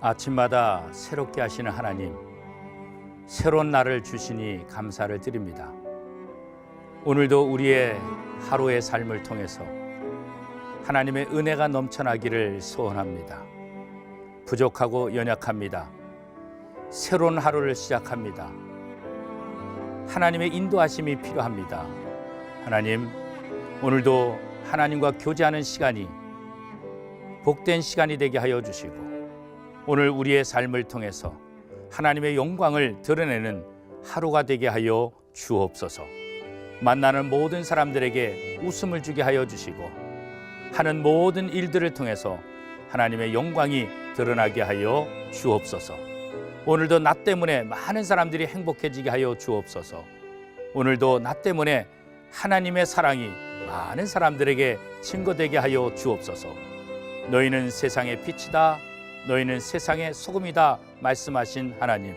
아침마다 새롭게 하시는 하나님, 새로운 날을 주시니 감사를 드립니다. 오늘도 우리의 하루의 삶을 통해서 하나님의 은혜가 넘쳐나기를 소원합니다. 부족하고 연약합니다. 새로운 하루를 시작합니다. 하나님의 인도하심이 필요합니다. 하나님, 오늘도 하나님과 교제하는 시간이 복된 시간이 되게 하여 주시고, 오늘 우리의 삶을 통해서 하나님의 영광을 드러내는 하루가 되게 하여 주옵소서. 만나는 모든 사람들에게 웃음을 주게 하여 주시고, 하는 모든 일들을 통해서 하나님의 영광이 드러나게 하여 주옵소서. 오늘도 나 때문에 많은 사람들이 행복해지게 하여 주옵소서. 오늘도 나 때문에 하나님의 사랑이 많은 사람들에게 증거되게 하여 주옵소서. 너희는 세상의 빛이다, 너희는 세상의 소금이다 말씀하신 하나님,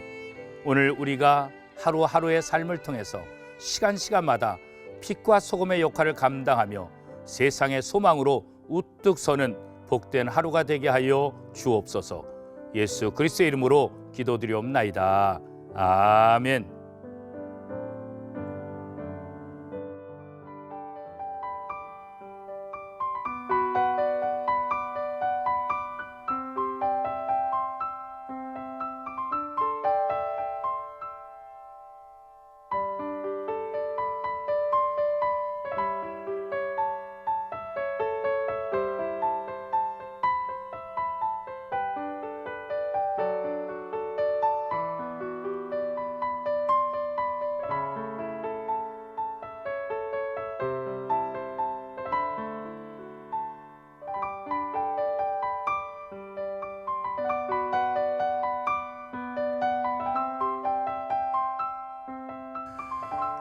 오늘 우리가 하루하루의 삶을 통해서 시간마다 빛과 소금의 역할을 감당하며 세상의 소망으로 우뚝 서는 복된 하루가 되게 하여 주옵소서. 예수 그리스도의 이름으로 기도드리옵나이다. 아멘.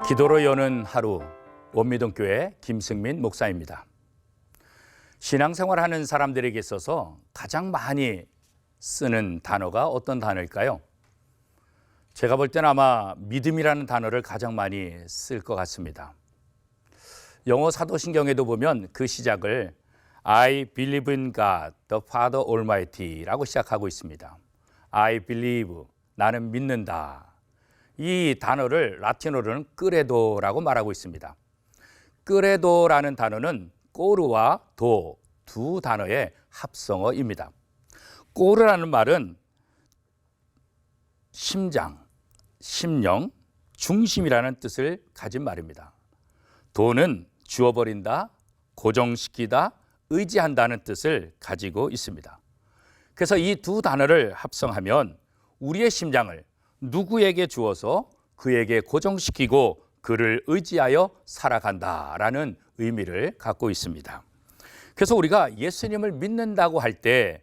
기도로 여는 하루, 원미동교회 김승민 목사입니다. 신앙생활하는 사람들에게 있어서 가장 많이 쓰는 단어가 어떤 단어일까요? 제가 볼 때는 아마 믿음이라는 단어를 가장 많이 쓸 것 같습니다. 영어 사도신경에도 보면 그 시작을 I believe in God, the Father Almighty라고 시작하고 있습니다. I believe, 나는 믿는다. 이 단어를 라틴어로는 끄레도라고 말하고 있습니다. 끄레도라는 단어는 꼬르와 도 두 단어의 합성어입니다. 꼬르라는 말은 심장, 심령, 중심이라는 뜻을 가진 말입니다. 도는 주어버린다, 고정시키다, 의지한다는 뜻을 가지고 있습니다. 그래서 이 두 단어를 합성하면 우리의 심장을 누구에게 주어서 그에게 고정시키고 그를 의지하여 살아간다라는 의미를 갖고 있습니다. 그래서 우리가 예수님을 믿는다고 할 때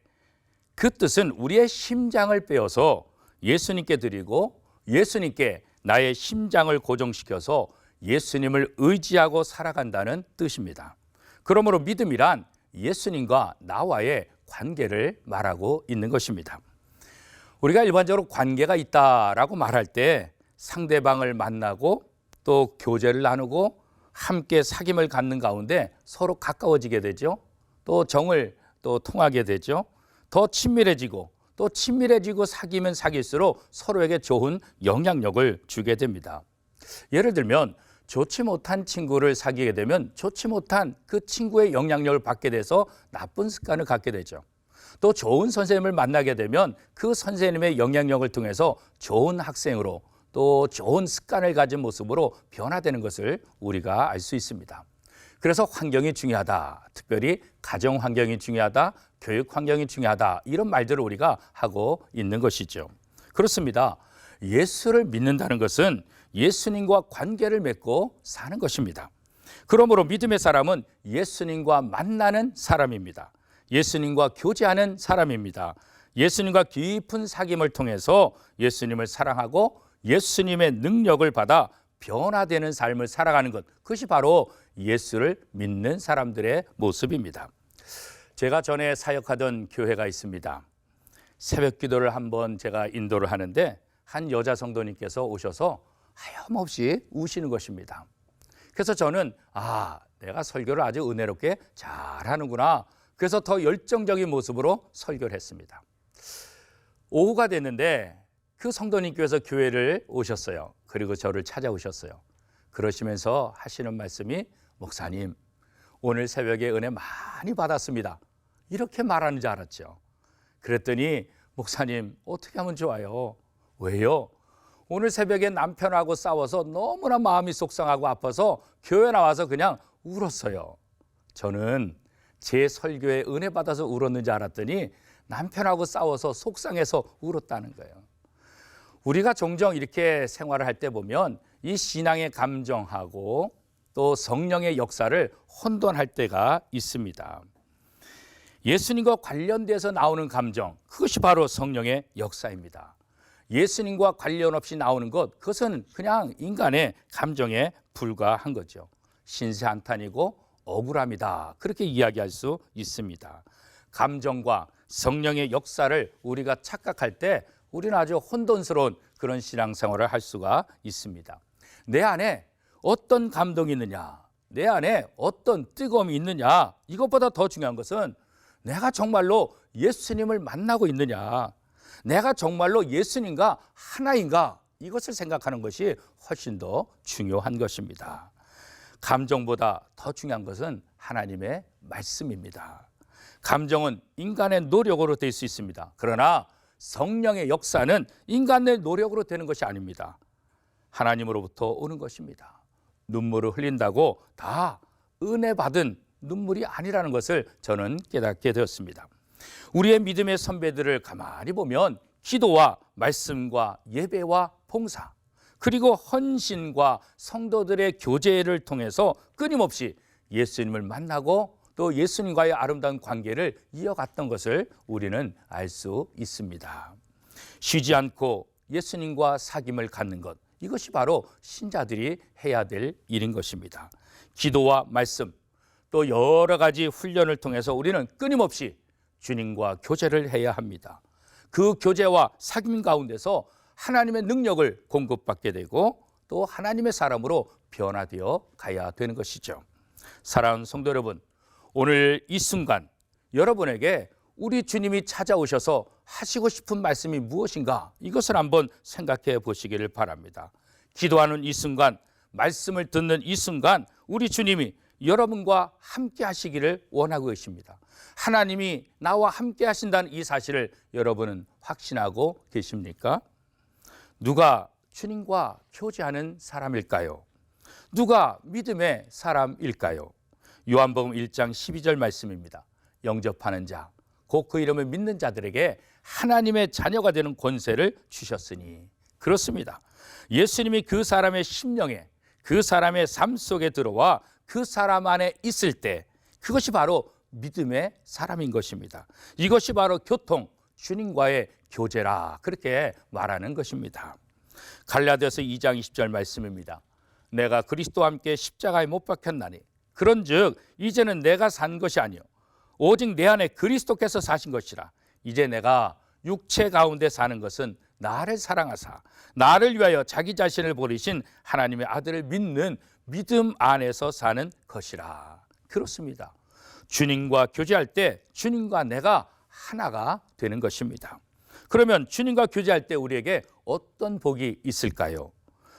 그 뜻은 우리의 심장을 빼어서 예수님께 드리고 예수님께 나의 심장을 고정시켜서 예수님을 의지하고 살아간다는 뜻입니다. 그러므로 믿음이란 예수님과 나와의 관계를 말하고 있는 것입니다. 우리가 일반적으로 관계가 있다라고 말할 때 상대방을 만나고 또 교제를 나누고 함께 사귐을 갖는 가운데 서로 가까워지게 되죠. 또 정을 또 통하게 되죠. 더 친밀해지고 또 친밀해지고 사귀면 사귈수록 서로에게 좋은 영향력을 주게 됩니다. 예를 들면 좋지 못한 친구를 사귀게 되면 좋지 못한 그 친구의 영향력을 받게 돼서 나쁜 습관을 갖게 되죠. 또 좋은 선생님을 만나게 되면 그 선생님의 영향력을 통해서 좋은 학생으로 또 좋은 습관을 가진 모습으로 변화되는 것을 우리가 알 수 있습니다. 그래서 환경이 중요하다, 특별히 가정 환경이 중요하다, 교육 환경이 중요하다, 이런 말들을 우리가 하고 있는 것이죠. 그렇습니다. 예수를 믿는다는 것은 예수님과 관계를 맺고 사는 것입니다. 그러므로 믿음의 사람은 예수님과 만나는 사람입니다. 예수님과 교제하는 사람입니다. 예수님과 깊은 사귐을 통해서 예수님을 사랑하고 예수님의 능력을 받아 변화되는 삶을 살아가는 것, 그것이 바로 예수를 믿는 사람들의 모습입니다. 제가 전에 사역하던 교회가 있습니다. 새벽 기도를 한번 제가 인도를 하는데 한 여자 성도님께서 오셔서 하염없이 우시는 것입니다. 그래서 저는 내가 설교를 아주 은혜롭게 잘하는구나. 그래서 더 열정적인 모습으로 설교를 했습니다. 오후가 됐는데 그 성도님께서 교회를 오셨어요. 그리고 저를 찾아오셨어요. 그러시면서 하시는 말씀이 목사님, 오늘 새벽에 은혜 많이 받았습니다. 이렇게 말하는 줄 알았죠. 그랬더니 목사님, 어떻게 하면 좋아요? 왜요? 오늘 새벽에 남편하고 싸워서 너무나 마음이 속상하고 아파서 교회 나와서 그냥 울었어요. 저는 제 설교에 은혜 받아서 울었는지 알았더니 남편하고 싸워서 속상해서 울었다는 거예요. 우리가 종종 이렇게 생활을 할 때 보면 이 신앙의 감정하고 또 성령의 역사를 혼돈할 때가 있습니다. 예수님과 관련돼서 나오는 감정, 그것이 바로 성령의 역사입니다. 예수님과 관련 없이 나오는 것, 그것은 그냥 인간의 감정에 불과한 거죠. 신세한탄이고 억울함이다, 그렇게 이야기할 수 있습니다. 감정과 성령의 역사를 우리가 착각할 때 우리는 아주 혼돈스러운 그런 신앙생활을 할 수가 있습니다. 내 안에 어떤 감동이 있느냐, 내 안에 어떤 뜨거움이 있느냐, 이것보다 더 중요한 것은 내가 정말로 예수님을 만나고 있느냐, 내가 정말로 예수님과 하나인가, 이것을 생각하는 것이 훨씬 더 중요한 것입니다. 감정보다 더 중요한 것은 하나님의 말씀입니다. 감정은 인간의 노력으로 될 수 있습니다. 그러나 성령의 역사는 인간의 노력으로 되는 것이 아닙니다. 하나님으로부터 오는 것입니다. 눈물을 흘린다고 다 은혜 받은 눈물이 아니라는 것을 저는 깨닫게 되었습니다. 우리의 믿음의 선배들을 가만히 보면 기도와 말씀과 예배와 봉사, 그리고 헌신과 성도들의 교제를 통해서 끊임없이 예수님을 만나고 또 예수님과의 아름다운 관계를 이어갔던 것을 우리는 알 수 있습니다. 쉬지 않고 예수님과 사귐을 갖는 것, 이것이 바로 신자들이 해야 될 일인 것입니다. 기도와 말씀, 또 여러 가지 훈련을 통해서 우리는 끊임없이 주님과 교제를 해야 합니다. 그 교제와 사귐 가운데서 하나님의 능력을 공급받게 되고 또 하나님의 사람으로 변화되어 가야 되는 것이죠. 사랑하는 성도 여러분, 오늘 이 순간 여러분에게 우리 주님이 찾아오셔서 하시고 싶은 말씀이 무엇인가, 이것을 한번 생각해 보시기를 바랍니다. 기도하는 이 순간, 말씀을 듣는 이 순간 우리 주님이 여러분과 함께 하시기를 원하고 계십니다. 하나님이 나와 함께 하신다는 이 사실을 여러분은 확신하고 계십니까? 누가 주님과 교제하는 사람일까요? 누가 믿음의 사람일까요? 요한복음 1장 12절 말씀입니다. 영접하는 자, 곧 그 이름을 믿는 자들에게 하나님의 자녀가 되는 권세를 주셨으니. 그렇습니다. 예수님이 그 사람의 심령에, 그 사람의 삶 속에 들어와 그 사람 안에 있을 때 그것이 바로 믿음의 사람인 것입니다. 이것이 바로 교통, 주님과의 교제라, 그렇게 말하는 것입니다. 갈라디아서 2장 20절 말씀입니다. 내가 그리스도와 함께 십자가에 못 박혔나니 그런즉 이제는 내가 산 것이 아니요 오직 내 안에 그리스도께서 사신 것이라. 이제 내가 육체 가운데 사는 것은 나를 사랑하사 나를 위하여 자기 자신을 버리신 하나님의 아들을 믿는 믿음 안에서 사는 것이라. 그렇습니다. 주님과 교제할 때 주님과 내가 하나가 되는 것입니다. 그러면 주님과 교제할 때 우리에게 어떤 복이 있을까요?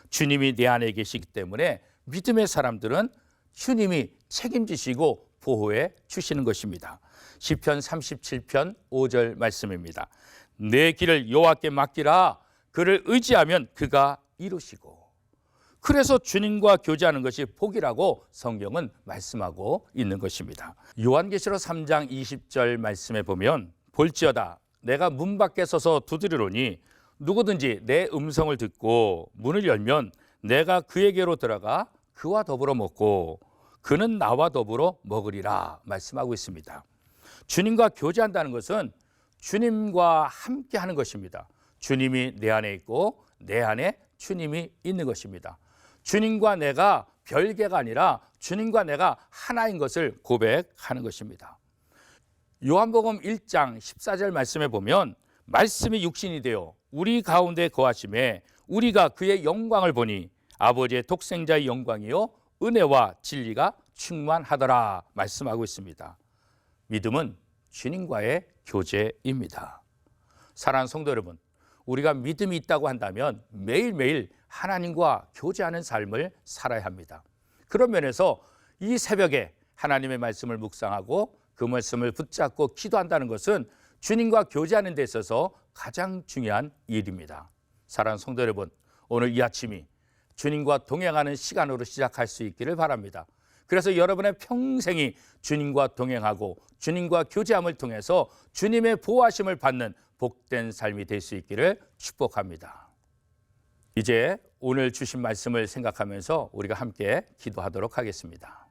주님이 내 안에 계시기 때문에 믿음의 사람들은 주님이 책임지시고 보호해 주시는 것입니다. 시편 37편 5절 말씀입니다. 내 길을 여호와께 맡기라. 그를 의지하면 그가 이루시고. 그래서 주님과 교제하는 것이 복이라고 성경은 말씀하고 있는 것입니다. 요한계시록 3장 20절 말씀에 보면 볼지어다 내가 문 밖에 서서 두드리노니 누구든지 내 음성을 듣고 문을 열면 내가 그에게로 들어가 그와 더불어 먹고 그는 나와 더불어 먹으리라 말씀하고 있습니다. 주님과 교제한다는 것은 주님과 함께 하는 것입니다. 주님이 내 안에 있고 내 안에 주님이 있는 것입니다. 주님과 내가 별개가 아니라 주님과 내가 하나인 것을 고백하는 것입니다. 요한복음 1장 14절 말씀에 보면 말씀이 육신이 되어 우리 가운데 거하심에 우리가 그의 영광을 보니 아버지의 독생자의 영광이요 은혜와 진리가 충만하더라 말씀하고 있습니다. 믿음은 주님과의 교제입니다. 사랑하는 성도 여러분, 우리가 믿음이 있다고 한다면 매일매일 하나님과 교제하는 삶을 살아야 합니다. 그런 면에서 이 새벽에 하나님의 말씀을 묵상하고 그 말씀을 붙잡고 기도한다는 것은 주님과 교제하는 데 있어서 가장 중요한 일입니다. 사랑하는 성도 여러분, 오늘 이 아침이 주님과 동행하는 시간으로 시작할 수 있기를 바랍니다. 그래서 여러분의 평생이 주님과 동행하고 주님과 교제함을 통해서 주님의 보호하심을 받는 복된 삶이 될 수 있기를 축복합니다. 이제 오늘 주신 말씀을 생각하면서 우리가 함께 기도하도록 하겠습니다.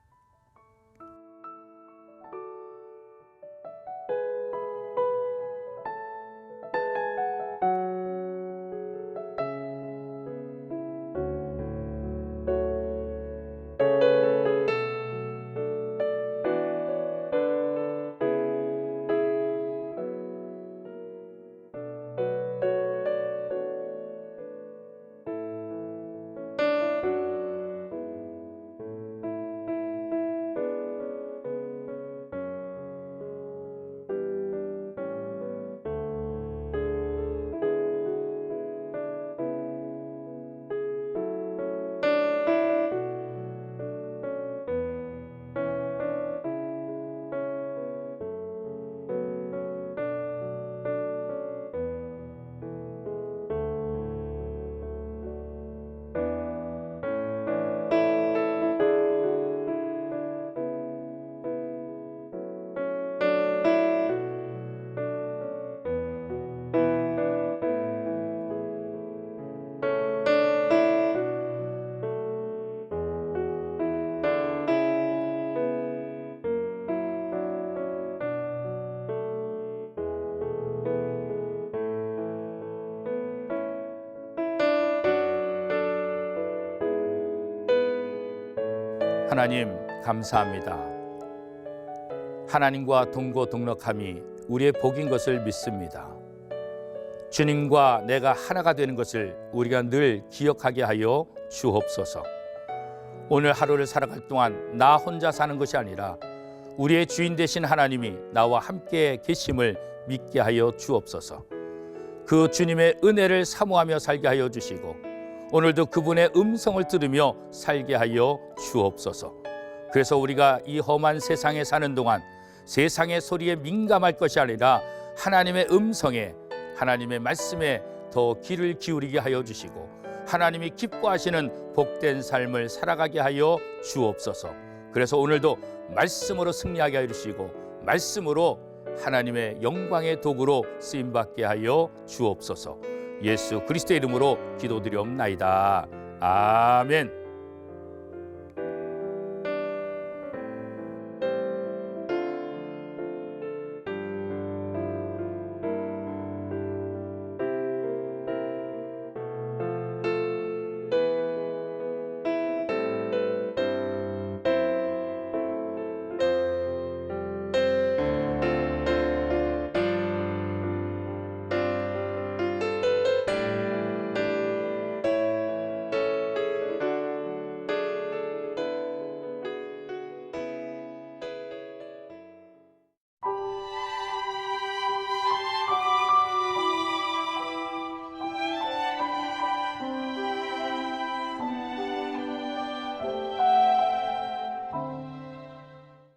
하나님 감사합니다. 하나님과 동거동락함이 우리의 복인 것을 믿습니다. 주님과 내가 하나가 되는 것을 우리가 늘 기억하게 하여 주옵소서. 오늘 하루를 살아갈 동안 나 혼자 사는 것이 아니라 우리의 주인 되신 하나님이 나와 함께 계심을 믿게 하여 주옵소서. 그 주님의 은혜를 사모하며 살게 하여 주시고 오늘도 그분의 음성을 들으며 살게 하여 주옵소서. 그래서 우리가 이 험한 세상에 사는 동안 세상의 소리에 민감할 것이 아니라 하나님의 음성에, 하나님의 말씀에 더 귀를 기울이게 하여 주시고 하나님이 기뻐하시는 복된 삶을 살아가게 하여 주옵소서. 그래서 오늘도 말씀으로 승리하게 하여 주시고 말씀으로 하나님의 영광의 도구로 쓰임받게 하여 주옵소서. 예수 그리스도의 이름으로 기도드리옵나이다. 아멘.